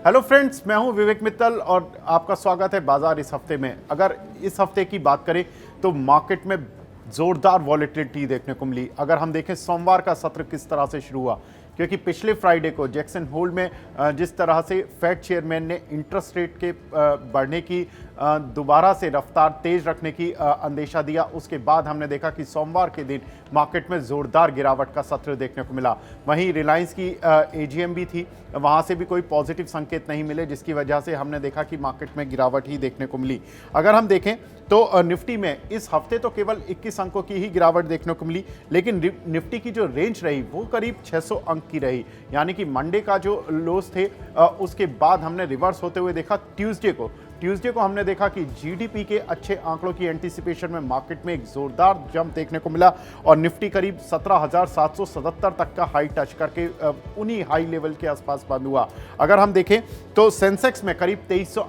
Hello friends, मैं हूं विवेक मित्तल और आपका स्वागत है बाजार इस हफ्ते में। अगर इस हफ्ते की बात करें तो मार्केट में जोरदार वॉलेटिलिटी देखने को मिली। अगर हम देखें सोमवार का सत्र किस तरह से शुरू हुआ, क्योंकि पिछले फ्राइडे को जैक्सन होल में जिस तरह से फेड चेयरमैन ने इंटरेस्ट रेट के बढ़ने की दोबारा से रफ्तार तेज रखने की अंदेशा दिया, उसके बाद हमने देखा कि सोमवार के दिन मार्केट में जोरदार गिरावट का सत्र देखने को मिला। वहीं रिलायंस की एजीएम भी थी, वहां से भी कोई पॉजिटिव संकेत नहीं मिले, जिसकी वजह से हमने देखा कि मार्केट में गिरावट ही देखने को मिली। अगर हम देखें तो निफ्टी में इस हफ्ते तो केवल 21 अंकों की ही गिरावट देखने को मिली, लेकिन निफ्टी की जो रेंज रही वो करीब 600 अंक की रही। यानी कि मंडे का जो लोस थे उसके बाद हमने रिवर्स होते हुए देखा ट्यूसडे को हमने देखा कि जीडीपी के अच्छे आंकड़ों की एंटीसिपेशन में मार्केट में एक जोरदार जंप देखने को मिला और निफ्टी करीब 17,777 तक का हाई टच करके उन्हीं हाई लेवल के आसपास बंद हुआ। अगर हम देखें तो सेंसेक्स में करीब 2300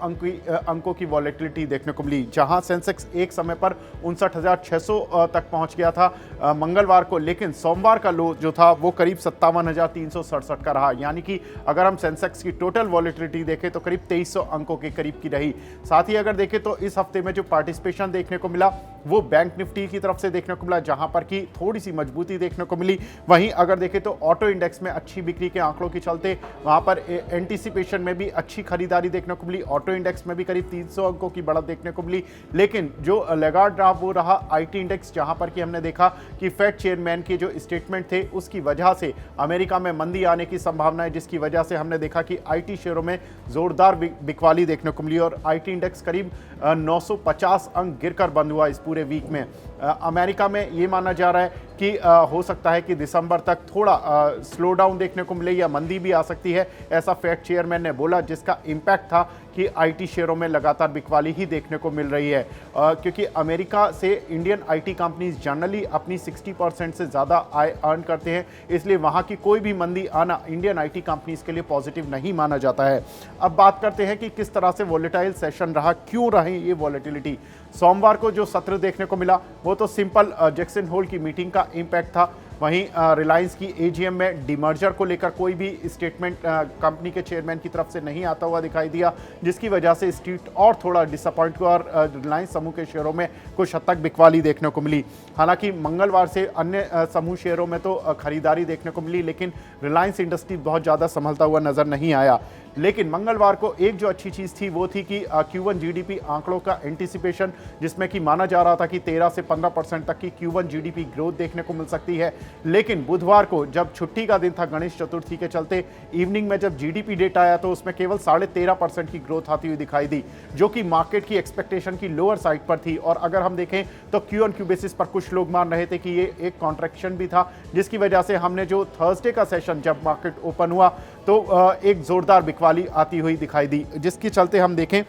अंकों की वॉलेटिलिटी देखने को मिली, जहां सेंसेक्स एक समय पर 59,600 तक पहुंच गया था मंगलवार को, लेकिन सोमवार का लो जो था वो करीब 57,367 का रहा। यानी कि अगर हम सेंसेक्स की टोटल वॉलेटिलिटी देखें तो करीब 2300 अंकों के करीब की रही। साथ ही अगर देखें तो इस हफ्ते में जो पार्टिसिपेशन देखने को मिला वो बैंक निफ्टी की तरफ से देखने को मिला, जहां पर की थोड़ी सी मजबूती देखने को मिली। वहीं अगर देखें तो ऑटो इंडेक्स में अच्छी बिक्री के आंकड़ों के चलते वहां पर एंटीसिपेशन में भी अच्छी खरीदारी देखने को मिली। ऑटो इंडेक्स में भी करीब 300 अंकों की बढ़त देखने को मिली, लेकिन जो लैगार्ड रहा वो रहा आईटी इंडेक्स, जहां पर कि हमने देखा कि फेड चेयरमैन के जो स्टेटमेंट थे उसकी वजह से अमेरिका में मंदी आने की संभावना है, जिसकी वजह से हमने देखा कि आईटी शेयरों में जोरदार बिकवाली देखने को मिली और आईटी इंडेक्स करीब 950 अंक गिरकर बंद हुआ इस पूरे वीक में। अमेरिका में ये माना जा रहा है कि हो सकता है कि दिसंबर तक थोड़ा स्लो डाउन देखने को मिले या मंदी भी आ सकती है, ऐसा फेड चेयरमैन ने बोला, जिसका इम्पैक्ट था कि आईटी शेयरों में लगातार बिकवाली ही देखने को मिल रही है। क्योंकि अमेरिका से इंडियन आईटी कंपनीज जनरली अपनी 60% से ज़्यादा आय अर्न करते हैं, इसलिए वहाँ की कोई भी मंदी आना इंडियन आईटी कंपनीज के लिए पॉजिटिव नहीं माना जाता है। अब बात करते हैं कि किस तरह से वॉलेटाइल सेशन रहा, क्यों रही ये वॉलेटिलिटी। सोमवार को जो सत्र देखने को मिला वो तो सिंपल जैक्सन होल की मीटिंग का इम्पैक्ट था। वहीं रिलायंस की एजीएम में डीमर्जर को लेकर कोई भी स्टेटमेंट कंपनी के चेयरमैन की तरफ से नहीं आता हुआ दिखाई दिया, जिसकी वजह से स्ट्रीट और थोड़ा डिसअपॉइंट हुआ और रिलायंस समूह के शेयरों में कुछ हद तक बिकवाली देखने को मिली। हालांकि मंगलवार से अन्य समूह शेयरों में तो खरीदारी देखने को मिली, लेकिन रिलायंस इंडस्ट्री बहुत ज़्यादा संभलता हुआ नजर नहीं आया। लेकिन मंगलवार को एक जो अच्छी चीज़ थी वो थी कि Q1 जीडीपी आंकड़ों का एंटीसिपेशन, जिसमें कि माना जा रहा था कि 13 से 15% तक की Q1 जीडीपी ग्रोथ देखने को मिल सकती है। लेकिन बुधवार को जब छुट्टी का दिन था गणेश चतुर्थी के चलते, इवनिंग में जब जीडीपी डेटा आया तो उसमें केवल 13.5% की ग्रोथ आती हुई दिखाई दी, जो कि मार्केट की एक्सपेक्टेशन की लोअर साइड पर थी। और अगर हम देखें तो Q-on-Q बेसिस पर कुछ लोग मान रहे थे कि ये एक कॉन्ट्रैक्शन भी था, जिसकी वजह से हमने जो थर्सडे का सेशन जब मार्केट ओपन हुआ तो एक जोरदार बिकवाली आती हुई दिखाई दी, जिसके चलते हम देखें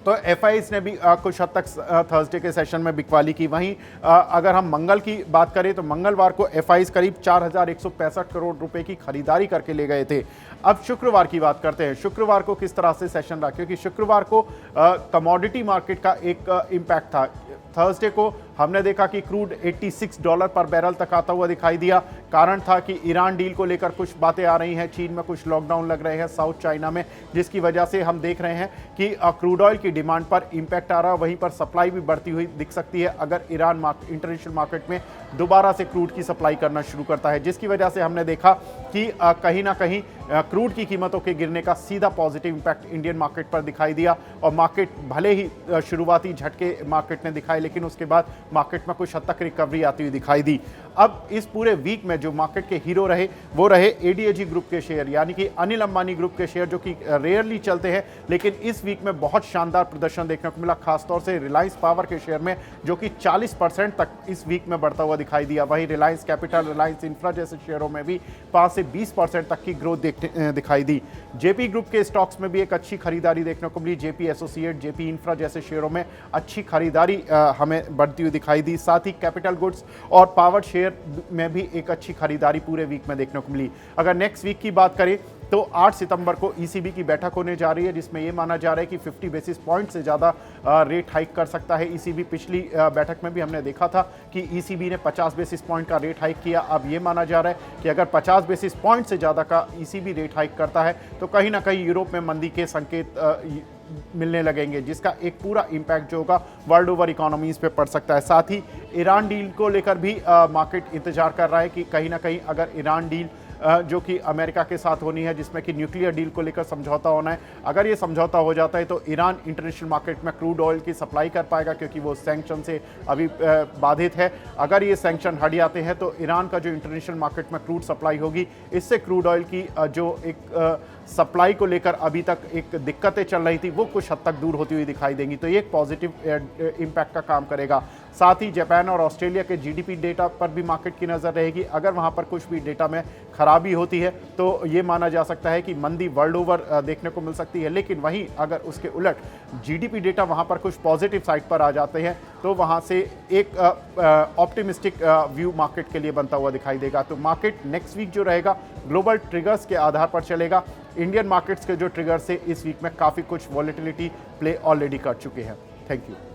तो एफआईज ने भी कुछ हद तक थर्सडे के सेशन में बिकवाली की। वहीं अगर हम मंगल की बात करें तो मंगलवार को एफआईज करीब 4,165 करोड़ रुपए की खरीदारी करके ले गए थे। अब शुक्रवार की बात करते हैं, शुक्रवार को किस तरह से सेशन रहा, क्योंकि शुक्रवार को कमोडिटी मार्केट का एक इम्पैक्ट था। थर्सडे को हमने देखा कि क्रूड $86 पर बैरल तक आता हुआ दिखाई दिया। कारण था कि ईरान डील को लेकर कुछ बातें आ रही हैं, चीन में कुछ लॉकडाउन लग रहे हैं साउथ चाइना में, जिसकी वजह से हम देख रहे हैं कि क्रूड ऑयल की डिमांड पर इंपैक्ट आ रहा है। वहीं पर सप्लाई भी बढ़ती हुई दिख सकती है अगर ईरान इंटरनेशनल मार्केट में दोबारा से क्रूड की सप्लाई करना शुरू करता है, जिसकी वजह से हमने देखा कि कहीं ना कहीं क्रूड की कीमतों के गिरने का सीधा पॉजिटिव इंपैक्ट इंडियन मार्केट पर दिखाई दिया। और मार्केट भले ही शुरुआती झटके मार्केट ने दिखाए, लेकिन उसके बाद मार्केट में कुछ हद तक रिकवरी आती हुई दिखाई दी। अब इस पूरे वीक में जो मार्केट के हीरो रहे वो रहे एडीएजी ग्रुप के शेयर, यानी कि अनिल अंबानी ग्रुप के शेयर, जो कि रेयरली चलते हैं, लेकिन इस वीक में बहुत शानदार प्रदर्शन देखने को मिला, खासतौर से रिलायंस पावर के शेयर में, जो कि 40% तक इस वीक में बढ़ता हुआ दिखाई दिया। वहीं रिलायंस कैपिटल, रिलायंस इंफ्रा जैसे शेयरों में भी 5 से 20% तक की ग्रोथ दिखाई दी। जेपी ग्रुप के स्टॉक्स में भी एक अच्छी खरीदारी देखने को मिली, जेपी एसोसिएट, जेपी इंफ्रा जैसे शेयरों में अच्छी खरीदारी हमें बढ़ती हुई दिखाई दी। साथ ही कैपिटल गुड्स और पावर शेयर में भी एक अच्छी खरीदारी पूरे वीक में देखने को मिली। अगर नेक्स्ट वीक की बात करें तो 8 सितंबर को ईसीबी की बैठक होने जा रही है, जिसमें यह माना जा रहा है कि 50 बेसिस पॉइंट से ज़्यादा रेट हाइक कर सकता है ईसीबी। पिछली बैठक में भी हमने देखा था कि ईसीबी ने 50 बेसिस पॉइंट का रेट हाइक किया। अब यह माना जा रहा है कि अगर 50 बेसिस पॉइंट से ज़्यादा का ईसीबी रेट हाइक करता है तो कहीं ना कहीं यूरोप में मंदी के संकेत मिलने लगेंगे, जिसका एक पूरा इंपैक्ट जो होगा वर्ल्ड ओवर इकोनॉमीज पे पड़ सकता है। साथ ही ईरान डील को लेकर भी मार्केट इंतजार कर रहा है कि कहीं ना कहीं अगर ईरान डील जो कि अमेरिका के साथ होनी है, जिसमें कि न्यूक्लियर डील को लेकर समझौता होना है, अगर ये समझौता हो जाता है तो ईरान इंटरनेशनल मार्केट में क्रूड ऑयल की सप्लाई कर पाएगा, क्योंकि वो सैंक्शन से अभी बाधित है। अगर ये सैंक्शन हट जाते हैं तो ईरान का जो इंटरनेशनल मार्केट में क्रूड सप्लाई होगी, इससे क्रूड ऑयल की जो एक सप्लाई को लेकर अभी तक एक दिक्कतें चल रही थी, वो कुछ हद तक दूर होती हुई दिखाई देंगी। तो ये एक पॉजिटिव इम्पैक्ट का काम करेगा। साथ ही जापान और ऑस्ट्रेलिया के जीडीपी डेटा पर भी मार्केट की नज़र रहेगी। अगर वहाँ पर कुछ भी डेटा में खराबी होती है तो ये माना जा सकता है कि मंदी वर्ल्ड ओवर देखने को मिल सकती है। लेकिन वहीं अगर उसके उलट जीडीपी डेटा वहाँ पर कुछ पॉजिटिव साइड पर आ जाते हैं तो वहाँ से एक ऑप्टिमिस्टिक व्यू मार्केट के लिए बनता हुआ दिखाई देगा। तो मार्केट नेक्स्ट वीक जो रहेगा ग्लोबल ट्रिगर्स के आधार पर चलेगा। इंडियन मार्केट्स के जो ट्रिगर्स है इस वीक में काफ़ी कुछ वॉलेटिलिटी प्ले ऑलरेडी कर चुके हैं। Thank you.